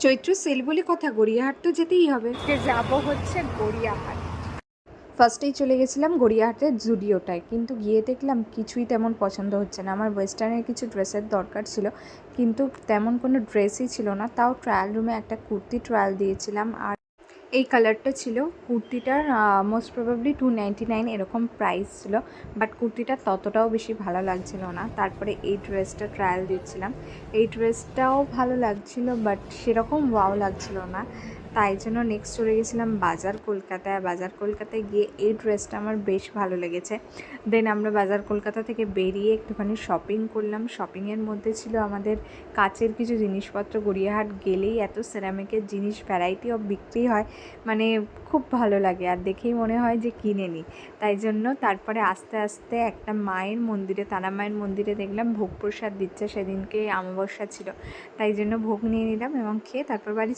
চৈত্র sell বলে কথা, গড়িয়াহাট তো যেতেই হবে। যাবো হচ্ছে গড়িয়াহাট। ফার্স্টেই চলে গেছিলাম গড়িয়াহাটের জুডিওটায়, কিন্তু গিয়ে দেখলাম কিছুই তেমন পছন্দ হচ্ছে না। আমার ওয়েস্টার্নের কিছু ড্রেসের দরকার ছিল, কিন্তু তেমন কোনো ড্রেসই ছিল না। তাও ট্রায়াল রুমে একটা কুর্তি ট্রায়াল দিয়েছিলাম, আর এই কালারটা ছিল কুর্তিটার মোস্ট প্রবাবলি 299 এরকম প্রাইস ছিল, বাট কুর্তিটা ততটাও বেশি ভালো লাগছিল না। তারপরে এই ড্রেসটা ট্রায়াল দিচ্ছিলাম, এই ড্রেসটাও ভালো লাগছিল, বাট সেরকম ওয়াও লাগছিল না। তাই জন্য নেক্সট চলে গেছিলাম বাজার কলকাতায়। বাজার কলকাতায় গিয়ে এই ড্রেসটা আমার বেশ ভালো লেগেছে। দেন আমরা বাজার কলকাতা থেকে বেরিয়ে একটুখানি শপিং করলাম। শপিংয়ের মধ্যে ছিল আমাদের কাচের কিছু জিনিসপত্র। গড়িয়াহাট গেলেই এত সেরামিকের জিনিস ভ্যারাইটি অফ বিক্রি হয়, মানে খুব ভালো লাগে, আর দেখেই মনে হয় যে কিনে নিই। তাই জন্য তারপরে আস্তে আস্তে একটা মায়ের মন্দিরে, তারা মায়ের মন্দিরে দেখলাম ভোগ প্রসাদ দিচ্ছে, সেদিনকে অমাবস্যা ছিল, তাই জন্য ভোগ নিয়ে নিলাম এবং খেয়ে তারপর বাড়ি